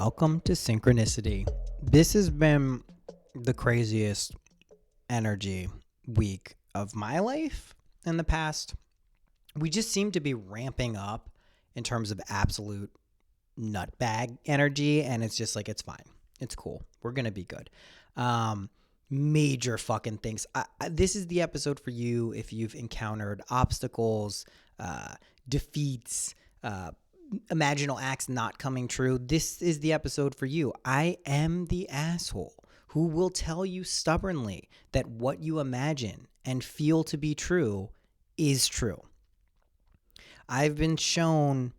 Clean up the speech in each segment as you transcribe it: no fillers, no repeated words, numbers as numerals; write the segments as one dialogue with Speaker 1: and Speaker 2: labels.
Speaker 1: welcome to Synchronicity. This has been the craziest energy week of my life in the past. We just seem to be ramping up in terms of absolute nutbag energy, and it's just like, it's fine. It's cool. We're going to be good. Major fucking things. This is the episode for you if you've encountered obstacles, defeats, imaginal acts not coming true. This is the episode for you. I am the asshole who will tell you stubbornly that what you imagine and feel to be true is true. I've been shown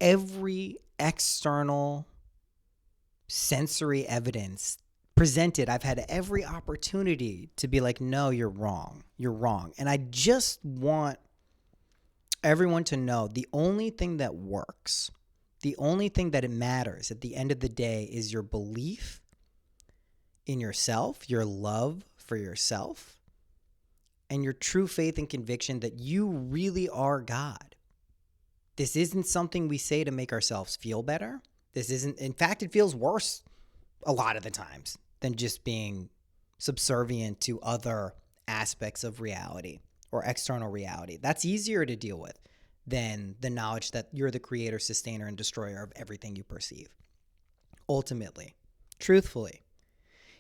Speaker 1: every external sensory evidence presented. I've had every opportunity to be like, no, you're wrong. You're wrong. And I just want everyone to know the only thing that works, the only thing that it matters at the end of the day is your belief in yourself, your love for yourself, and your true faith and conviction that you really are God. This isn't something we say to make ourselves feel better. This isn't, in fact, it feels worse a lot of the times than just being subservient to other aspects of reality or external reality. That's easier to deal with than the knowledge that you're the creator, sustainer, and destroyer of everything you perceive. Ultimately, truthfully,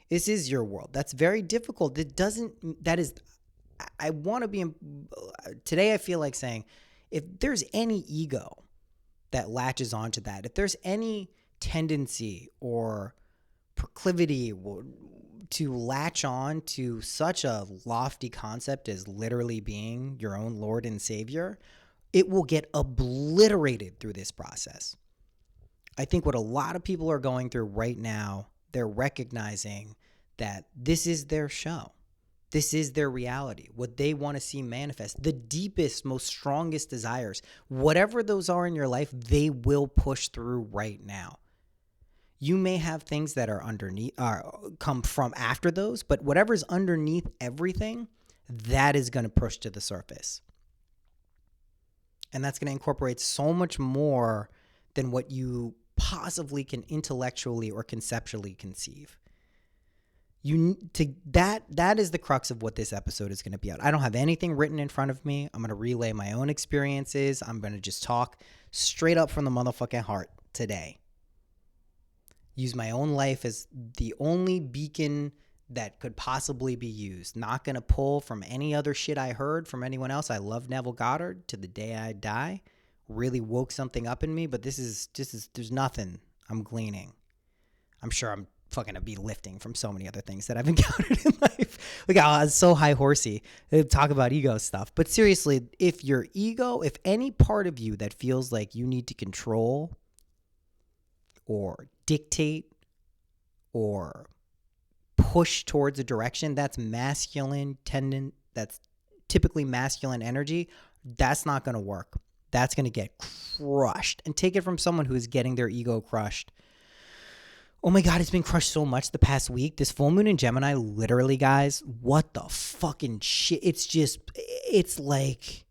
Speaker 1: this is your world. That's very difficult. I want to be, today I feel like saying, if there's any ego that latches onto that, if there's any tendency or proclivity to latch on to such a lofty concept as literally being your own Lord and Savior, it will get obliterated through this process. I think what a lot of people are going through right now, they're recognizing that this is their show. This is their reality, what they want to see manifest, the deepest, most strongest desires, whatever those are in your life, they will push through right now. You may have things that are underneath, come from after those, but whatever's underneath everything, that is going to push to the surface. And that's going to incorporate so much more than what you possibly can intellectually or conceptually conceive. That is the crux of what this episode is going to be about. I don't have anything written in front of me. I'm going to relay my own experiences. I'm going to just talk straight up from the motherfucking heart today. Use my own life as the only beacon that could possibly be used. Not going to pull from any other shit I heard from anyone else. I love Neville Goddard to the day I die. Really woke something up in me, but there's nothing I'm gleaning. I'm sure I'm fucking to be lifting from so many other things that I've encountered in life. Look how it's so high horsey. Talk about ego stuff. But seriously, if any part of you that feels like you need to control or dictate or push towards a direction that's masculine that's typically masculine energy, that's not going to work. That's going to get crushed. And take it from someone who's getting their ego crushed. Oh my God, it's been crushed so much the past week. This full moon in Gemini, literally, guys, what the fucking shit? It's like,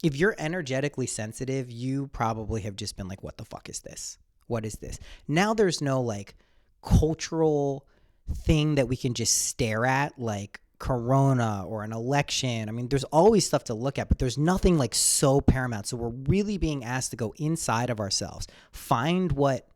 Speaker 1: if you're energetically sensitive, you probably have just been like, what the fuck is this? What is this? Now there's no like cultural thing that we can just stare at, like Corona or an election. I mean, there's always stuff to look at, but there's nothing like so paramount. So we're really being asked to go inside of ourselves, find what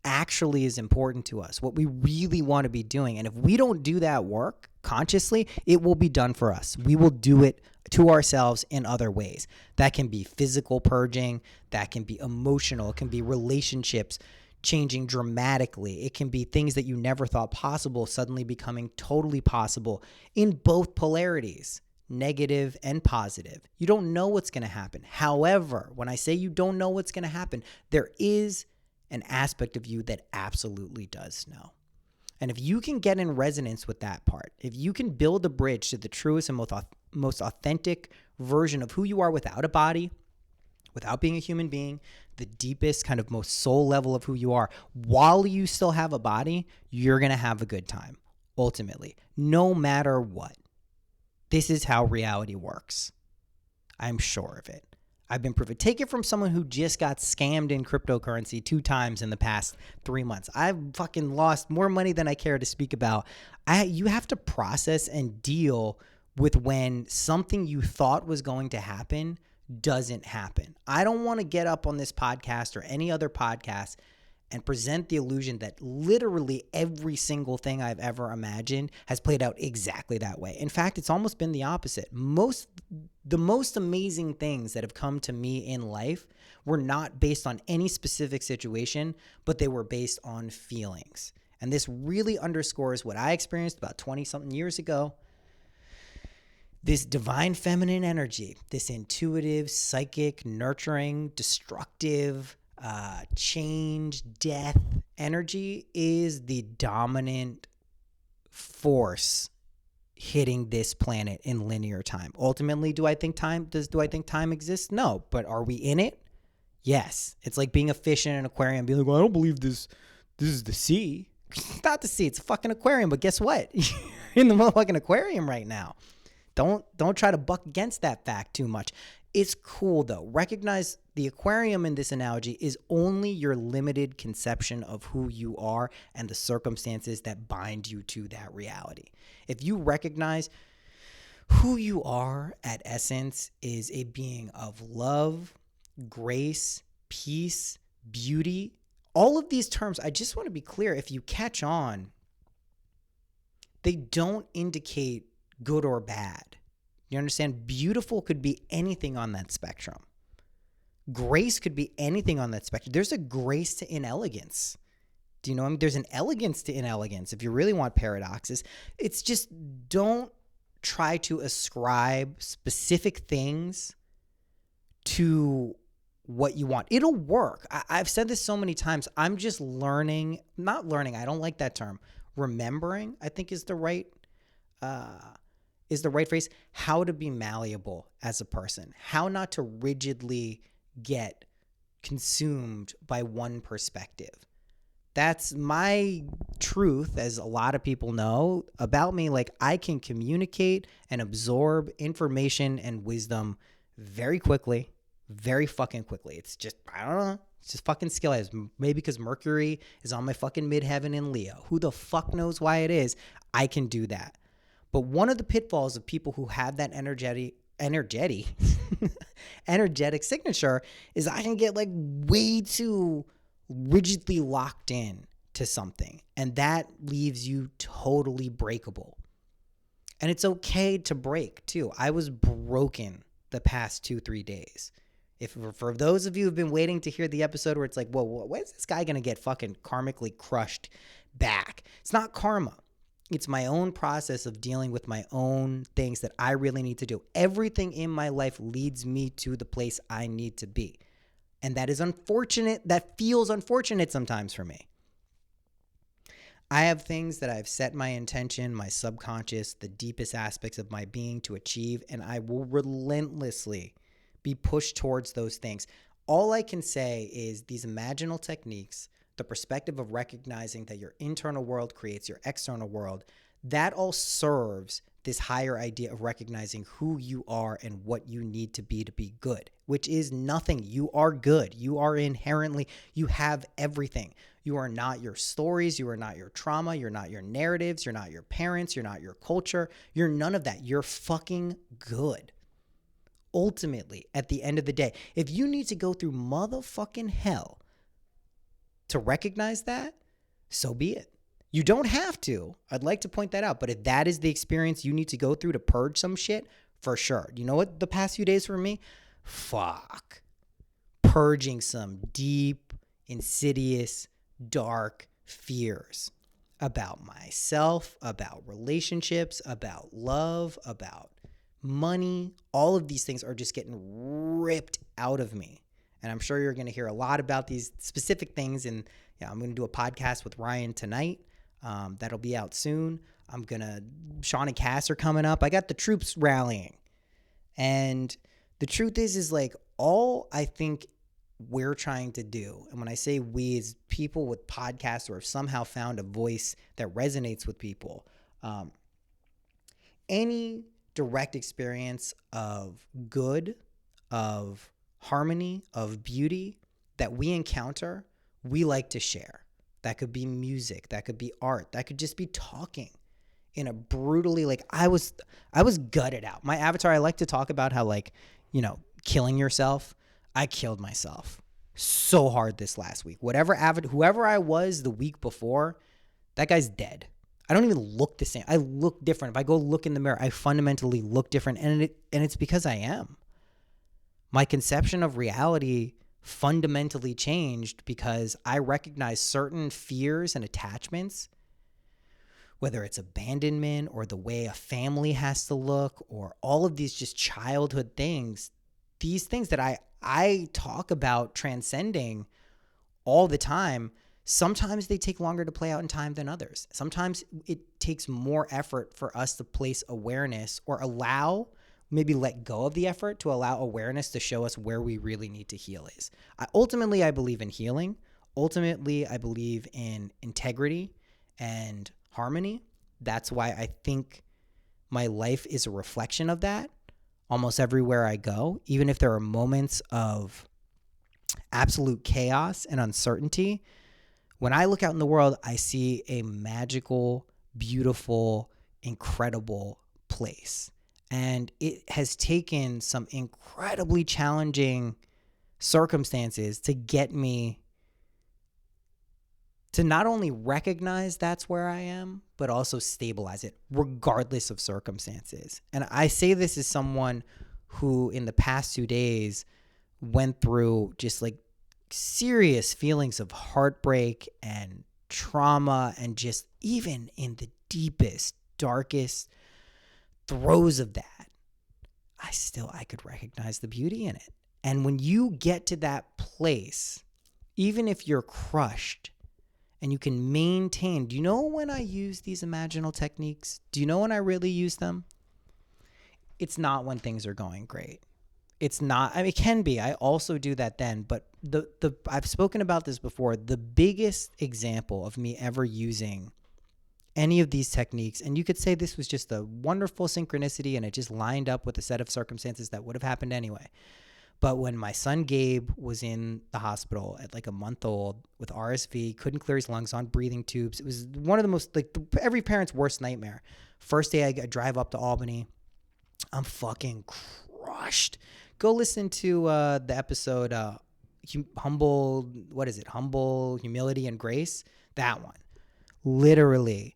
Speaker 1: actually is important to us, what we really want to be doing. And if we don't do that work consciously, it will be done for us. We will do it to ourselves in other ways. That can be physical purging, that can be emotional, it can be relationships changing dramatically. It can be things that you never thought possible suddenly becoming totally possible in both polarities, negative and positive. You don't know what's going to happen. However, when I say you don't know what's going to happen, there is an aspect of you that absolutely does know. And if you can get in resonance with that part, if you can build a bridge to the truest and most authentic version of who you are without a body, without being a human being, the deepest kind of most soul level of who you are, while you still have a body, you're going to have a good time, ultimately, no matter what. This is how reality works. I'm sure of it. I've been proven. Take it from someone who just got scammed in cryptocurrency 2 times in the past 3 months. I've fucking lost more money than I care to speak about. You have to process and deal with when something you thought was going to happen doesn't happen. I don't want to get up on this podcast or any other podcast and present the illusion that literally every single thing I've ever imagined has played out exactly that way. In fact, it's almost been the opposite. The most amazing things that have come to me in life were not based on any specific situation, but they were based on feelings. And this really underscores what I experienced about 20-something years ago. This divine feminine energy, this intuitive, psychic, nurturing, destructive, change, death energy is the dominant force hitting this planet in linear time. Ultimately, do I think time exists? No, but are we in it? Yes. It's like being a fish in an aquarium, being like, well, I don't believe this is the sea. It's not the sea, it's a fucking aquarium, but guess what? You're in the motherfucking aquarium right now. Don't try to buck against that fact too much. It's cool though. Recognize the aquarium in this analogy is only your limited conception of who you are and the circumstances that bind you to that reality. If you recognize who you are at essence is a being of love, grace, peace, beauty, all of these terms, I just want to be clear, if you catch on, they don't indicate good or bad. You understand? Beautiful could be anything on that spectrum. Grace could be anything on that spectrum. There's a grace to inelegance. Do you know what I mean? There's an elegance to inelegance if you really want paradoxes. It's just don't try to ascribe specific things to what you want. It'll work. I've said this so many times. I'm just learning, not learning, I don't like that term. Remembering, I think is the right phrase, how to be malleable as a person, how not to rigidly get consumed by one perspective. That's my truth, as a lot of people know about me. Like, I can communicate and absorb information and wisdom very quickly, very fucking quickly. It's just, I don't know. It's just fucking skill. Maybe because Mercury is on my fucking midheaven in Leo. Who the fuck knows why it is? I can do that. But one of the pitfalls of people who have that energetic signature is I can get like way too rigidly locked in to something. And that leaves you totally breakable. And it's okay to break too. I was broken the past 2-3 days. If for those of you who've been waiting to hear the episode where it's like, whoa, when's this guy going to get fucking karmically crushed back? It's not karma. It's my own process of dealing with my own things that I really need to do. Everything in my life leads me to the place I need to be. And that is unfortunate. That feels unfortunate sometimes for me. I have things that I've set my intention, my subconscious, the deepest aspects of my being to achieve, and I will relentlessly be pushed towards those things. All I can say is these imaginal techniques, the perspective of recognizing that your internal world creates your external world, that all serves this higher idea of recognizing who you are and what you need to be good, which is nothing. You are good. You are inherently, you have everything. You are not your stories. You are not your trauma. You're not your narratives. You're not your parents. You're not your culture. You're none of that. You're fucking good. Ultimately, at the end of the day, if you need to go through motherfucking hell to recognize that, so be it. You don't have to. I'd like to point that out. But if that is the experience you need to go through to purge some shit, for sure. You know what the past few days for me? Fuck. Purging some deep, insidious, dark fears about myself, about relationships, about love, about money. All of these things are just getting ripped out of me. And I'm sure you're going to hear a lot about these specific things. And I'm going to do a podcast with Ryan tonight. That'll be out soon. Sean and Cass are coming up. I got the troops rallying. And the truth is like all I think we're trying to do, and when I say we, is people with podcasts or have somehow found a voice that resonates with people. Any direct experience of good, of harmony, of beauty that we encounter, we like to share. That could be music, that could be art, that could just be talking in a brutally, like, I was gutted out. My avatar, I like to talk about how, like, killing yourself. I killed myself so hard this last week. Whoever I was the week before, that guy's dead. I don't even look the same. I look different. If I go look in the mirror, I fundamentally look different, and it's because I am. My conception of reality fundamentally changed because I recognize certain fears and attachments, whether it's abandonment or the way a family has to look or all of these just childhood things, these things that I talk about transcending all the time. Sometimes they take longer to play out in time than others. Sometimes it takes more effort for us to place awareness or maybe let go of the effort to allow awareness to show us where we really need to heal is. Ultimately, I believe in healing. Ultimately, I believe in integrity and harmony. That's why I think my life is a reflection of that almost everywhere I go. Even if there are moments of absolute chaos and uncertainty, when I look out in the world, I see a magical, beautiful, incredible place. And it has taken some incredibly challenging circumstances to get me to not only recognize that's where I am, but also stabilize it regardless of circumstances. And I say this as someone who in the past 2 days went through just like serious feelings of heartbreak and trauma, and just even in the deepest, darkest throes of that, I could recognize the beauty in it. And when you get to that place, even if you're crushed and you can maintain, do you know when I use these imaginal techniques? Do you know when I really use them? It's not when things are going great. It's not, it can be. I also do that then, but I've spoken about this before. The biggest example of me ever using any of these techniques, and you could say this was just a wonderful synchronicity and it just lined up with a set of circumstances that would have happened anyway. But when my son Gabe was in the hospital at like a month old with RSV, couldn't clear his lungs, on breathing tubes. It was one of the most, like, every parent's worst nightmare. First day I drive up to Albany, I'm fucking crushed. Go listen to the episode Humble, Humility, and Grace. That one. Literally,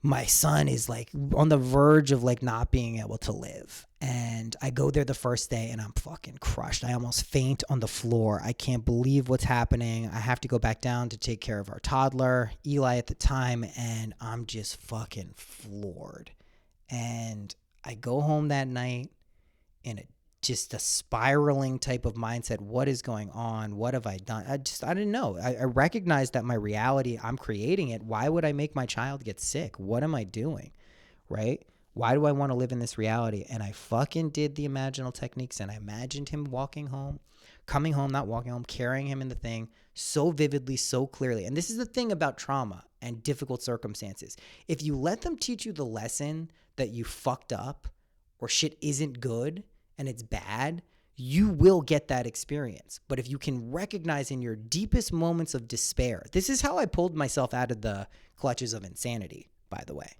Speaker 1: my son is like on the verge of like not being able to live. And I go there the first day and I'm fucking crushed. I almost faint on the floor. I can't believe what's happening. I have to go back down to take care of our toddler, Eli at the time, and I'm just fucking floored. And I go home that night in just a spiraling type of mindset. What is going on? What have I done? I didn't know. I recognized that my reality, I'm creating it. Why would I make my child get sick? What am I doing? Right? Why do I want to live in this reality? And I fucking did the imaginal techniques, and I imagined him walking home, coming home, not walking home, carrying him in the thing so vividly, so clearly. And this is the thing about trauma and difficult circumstances. If you let them teach you the lesson that you fucked up or shit isn't good and it's bad, you will get that experience. But if you can recognize in your deepest moments of despair, this is how I pulled myself out of the clutches of insanity, by the way.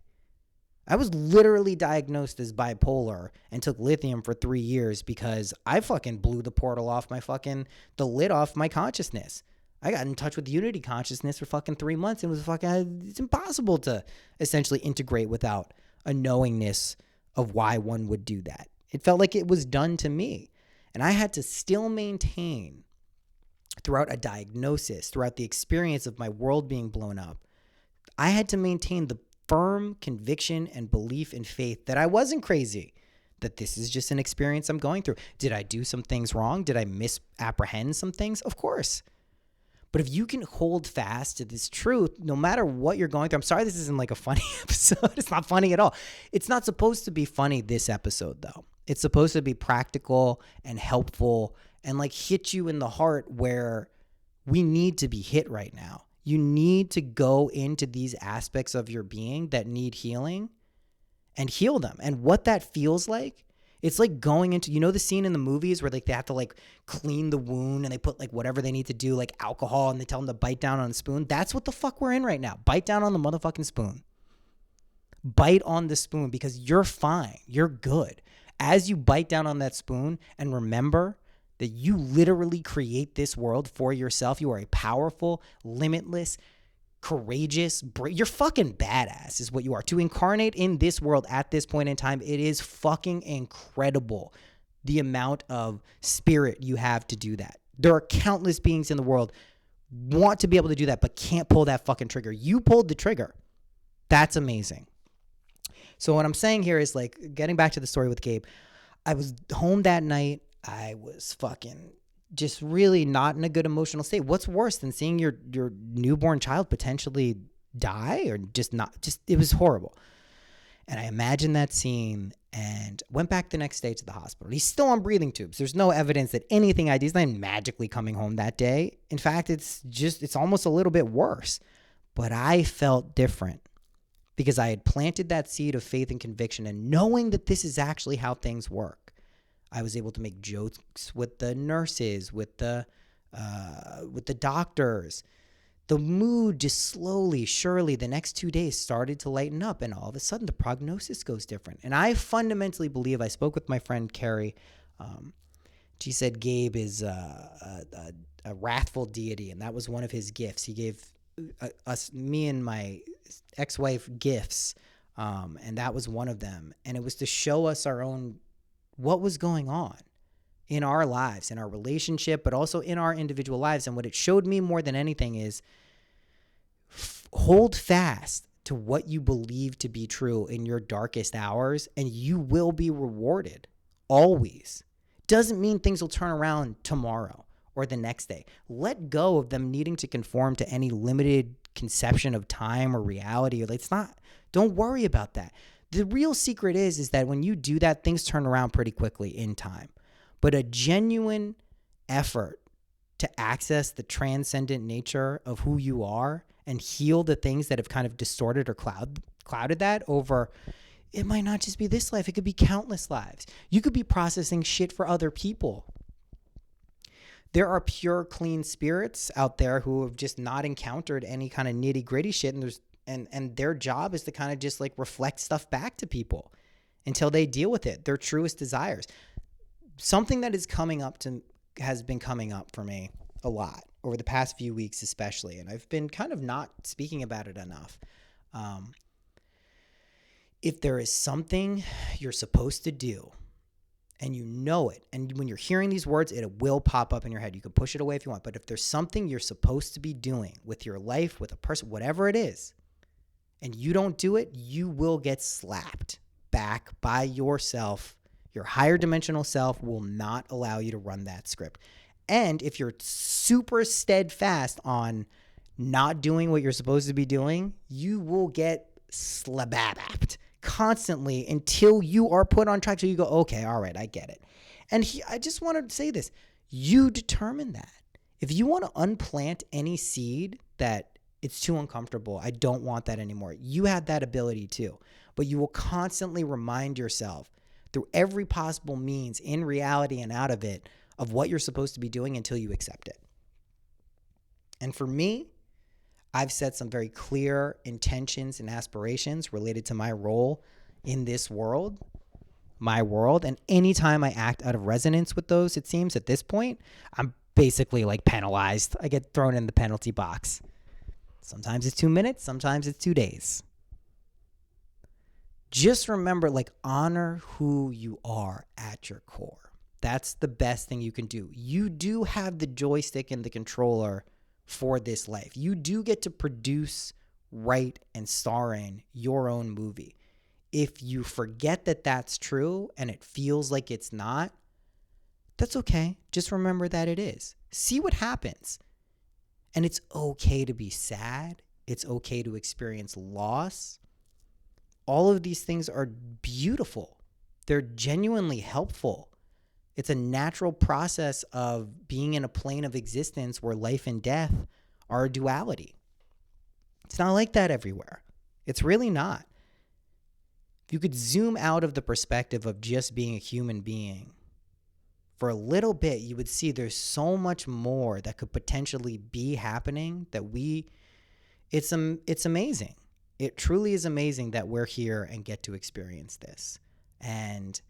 Speaker 1: I was literally diagnosed as bipolar and took lithium for 3 years because I fucking blew the portal off the lid off my consciousness. I got in touch with unity consciousness for fucking 3 months. It was it's impossible to essentially integrate without a knowingness of why one would do that. It felt like it was done to me. And I had to still maintain throughout a diagnosis, throughout the experience of my world being blown up, I had to maintain the firm conviction and belief and faith that I wasn't crazy, that this is just an experience I'm going through. Did I do some things wrong? Did I misapprehend some things? Of course. But if you can hold fast to this truth, no matter what you're going through, I'm sorry this isn't like a funny episode. It's not funny at all. It's not supposed to be funny, this episode, though. It's supposed to be practical and helpful and like hit you in the heart where we need to be hit right now. You need to go into these aspects of your being that need healing and heal them. And what that feels like It's like going into, you know, the scene in the movies where like they have to like clean the wound and they put like whatever they need to do, like alcohol, and they tell them to bite down on the spoon. That's what the fuck we're in right now. Bite down on the motherfucking spoon. Bite on the spoon, because you're fine. You're good. As you bite down on that spoon, and remember that you literally create this world for yourself. You are a powerful, limitless, courageous, you're fucking badass is what you are. To incarnate in this world at this point in time, it is fucking incredible the amount of spirit you have to do that. There are countless beings in the world want to be able to do that, but can't pull that fucking trigger. You pulled the trigger. That's amazing. So what I'm saying here is, like, getting back to the story with Gabe, I was home that night. I was fucking just really not in a good emotional state. What's worse than seeing your newborn child potentially die, or it was horrible. And I imagined that scene and went back the next day to the hospital. He's still on breathing tubes. There's no evidence that anything I did, he's not magically coming home that day. In fact, it's almost a little bit worse. But I felt different, because I had planted that seed of faith and conviction, and knowing that this is actually how things work. I was able to make jokes with the nurses, with the doctors. The mood just slowly, surely, the next 2 days started to lighten up, and all of a sudden the prognosis goes different. And I fundamentally believe, I spoke with my friend Carrie. She said Gabe is a wrathful deity, and that was one of his gifts. He gave me and my ex-wife gifts, and that was one of them. And it was to show us what was going on in our lives, in our relationship, but also in our individual lives. And what it showed me more than anything is hold fast to what you believe to be true in your darkest hours, and you will be rewarded always. Doesn't mean things will turn around tomorrow or the next day. Let go of them needing to conform to any limited conception of time or reality. It's not, don't worry about that. The real secret is that when you do that, things turn around pretty quickly in time. But a genuine effort to access the transcendent nature of who you are and heal the things that have kind of distorted or clouded that over, it might not just be this life. It could be countless lives. You could be processing shit for other people. There are pure, clean spirits out there who have just not encountered any kind of nitty gritty shit. And their job is to kind of just like reflect stuff back to people until they deal with it, their truest desires. Something that has been coming up for me a lot over the past few weeks, especially. And I've been kind of not speaking about it enough. If there is something you're supposed to do, and you know it, and when you're hearing these words, it will pop up in your head. You can push it away if you want. But if there's something you're supposed to be doing with your life, with a person, whatever it is, and you don't do it, you will get slapped back by yourself. Your higher dimensional self will not allow you to run that script. And if you're super steadfast on not doing what you're supposed to be doing, you will get slabapped constantly until you are put on track. So you go, okay, all right, I get it. And I just wanted to say this. You determine that. If you want to unplant any seed that it's too uncomfortable, I don't want that anymore, you have that ability too. But you will constantly remind yourself through every possible means, in reality and out of it, of what you're supposed to be doing until you accept it. And for me, I've set some very clear intentions and aspirations related to my role in this world, my world. And anytime I act out of resonance with those, it seems at this point, I'm basically like penalized. I get thrown in the penalty box. Sometimes it's 2 minutes, sometimes it's 2 days. Just remember, like, honor who you are at your core. That's the best thing you can do. You do have the joystick and the controller for this life. You do get to produce, write, and star in your own movie. If you forget that that's true and it feels like it's not, that's okay. Just remember that it is. See what happens. And it's okay to be sad. It's okay to experience loss. All of these things are beautiful. They're genuinely helpful. It's a natural process of being in a plane of existence where life and death are a duality. It's not like that everywhere. It's really not. If you could zoom out of the perspective of just being a human being for a little bit, you would see there's so much more that could potentially be happening that it's amazing. It truly is amazing that we're here and get to experience this. And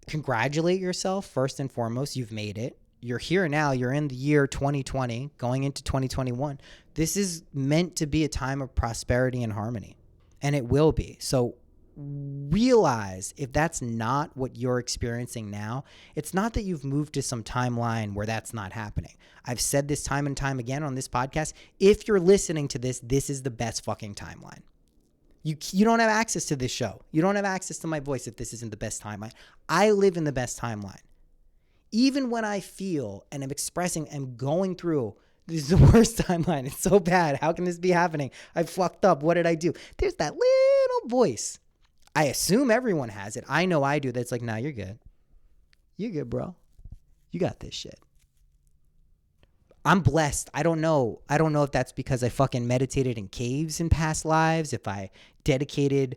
Speaker 1: congratulate yourself first and foremost. You've made it. You're here now. You're in the year 2020, going into 2021. This is meant to be a time of prosperity and harmony, and it will be. So realize if that's not what you're experiencing now, it's not that you've moved to some timeline where that's not happening. I've said this time and time again on this podcast. If you're listening to this, this is the best fucking timeline. You don't have access to this show. You don't have access to my voice if this isn't the best timeline. I live in the best timeline. Even when I feel and I'm expressing and going through, this is the worst timeline. It's so bad. How can this be happening? I fucked up. What did I do? There's that little voice. I assume everyone has it. I know I do. That's like, nah, you're good. You're good, bro. You got this shit. I'm blessed. I don't know if that's because I fucking meditated in caves in past lives, if I dedicated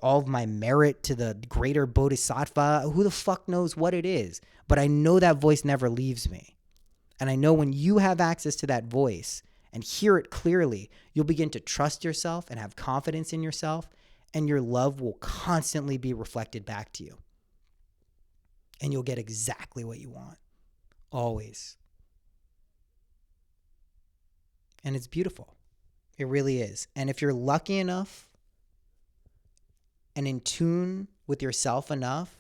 Speaker 1: all of my merit to the greater bodhisattva. Who the fuck knows what it is? But I know that voice never leaves me. And I know when you have access to that voice and hear it clearly, you'll begin to trust yourself and have confidence in yourself, and your love will constantly be reflected back to you. And you'll get exactly what you want. Always. And it's beautiful. It really is. And if you're lucky enough and in tune with yourself enough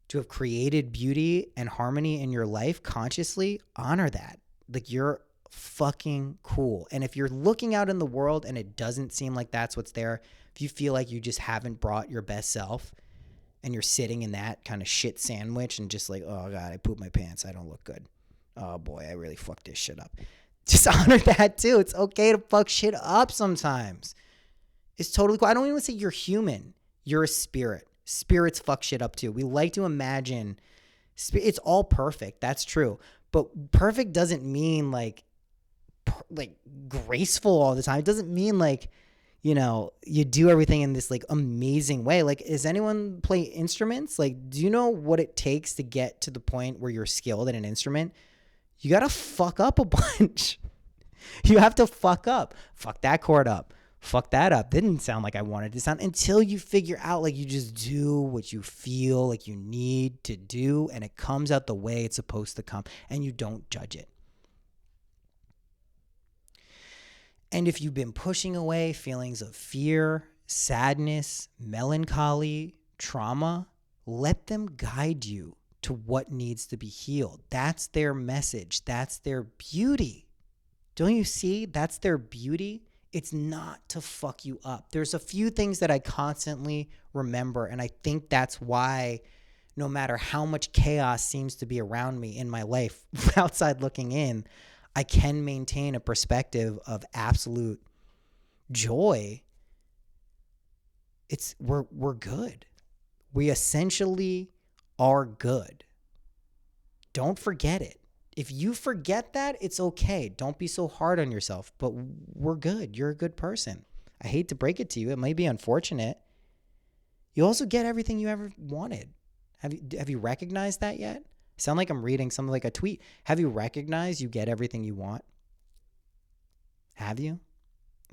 Speaker 1: to have created beauty and harmony in your life consciously, honor that. Like, you're fucking cool. And if you're looking out in the world and it doesn't seem like that's what's there, if you feel like you just haven't brought your best self and you're sitting in that kind of shit sandwich and just like, oh God, I pooped my pants, I don't look good. Oh boy, I really fucked this shit up. Just honor that too. It's okay to fuck shit up sometimes. It's totally cool. I don't even say you're human. You're a spirit. Spirits fuck shit up too. We like to imagine it's all perfect. That's true. But perfect doesn't mean like graceful all the time. It doesn't mean like, you know, you do everything in this like amazing way. Like, does anyone play instruments? Like, do you know what it takes to get to the point where you're skilled at an instrument? You got to fuck up a bunch. You have to fuck up. Fuck that chord up. Fuck that up. Didn't sound like I wanted to sound, until you figure out like you just do what you feel like you need to do, and it comes out the way it's supposed to come, and you don't judge it. And if you've been pushing away feelings of fear, sadness, melancholy, trauma, let them guide you to what needs to be healed. That's their message. That's their beauty. Don't you see? That's their beauty. It's not to fuck you up. There's a few things that I constantly remember, and I think that's why no matter how much chaos seems to be around me in my life, outside looking in, I can maintain a perspective of absolute joy. We're good. We essentially are good. Don't forget it. If you forget that, it's okay. Don't be so hard on yourself, but we're good. You're a good person. I hate to break it to you. It might be unfortunate. You also get everything you ever wanted. Have you recognized that yet? I sound like I'm reading something like a tweet. Have you recognized you get everything you want? Have you?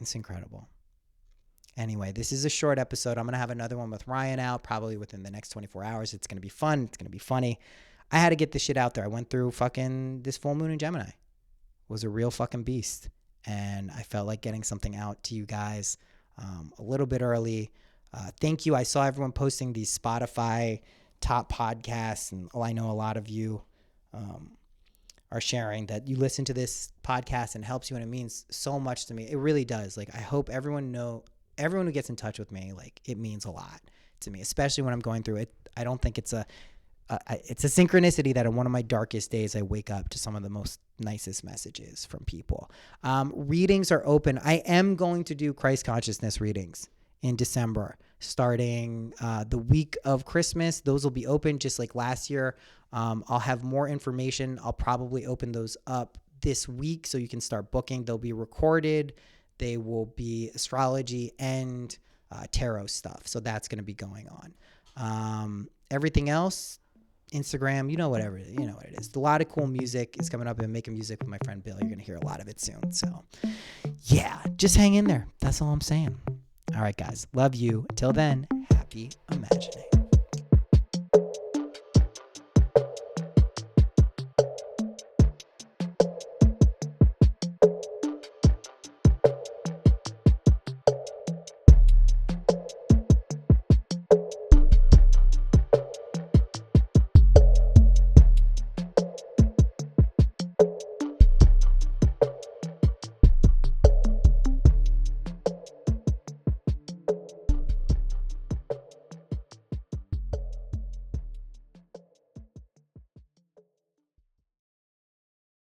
Speaker 1: It's incredible. Anyway, this is a short episode. I'm going to have another one with Ryan out probably within the next 24 hours. It's going to be fun. It's going to be funny. I had to get this shit out there. I went through fucking this full moon in Gemini. It was a real fucking beast. And I felt like getting something out to you guys a little bit early. Thank you. I saw everyone posting these Spotify top podcasts, and I know a lot of you are sharing that you listen to this podcast and it helps you, and it means so much to me. It really does. Like, I hope everyone who gets in touch with me, like, it means a lot to me, especially when I'm going through it. I don't think it's a synchronicity that in one of my darkest days, I wake up to some of the most nicest messages from people. Readings are open. I am going to do Christ consciousness readings in December, starting the week of Christmas. Those will be open just like last year. I'll have more information. I'll probably open those up this week so you can start booking. They'll be recorded. They will be astrology and tarot stuff. So that's going to be going on. Everything else, Instagram, you know what it is. A lot of cool music is coming up. I'm making music with my friend Bill. You're going to hear a lot of it soon. So yeah, just hang in there. That's all I'm saying. All right, guys. Love you. Until then, happy imagining.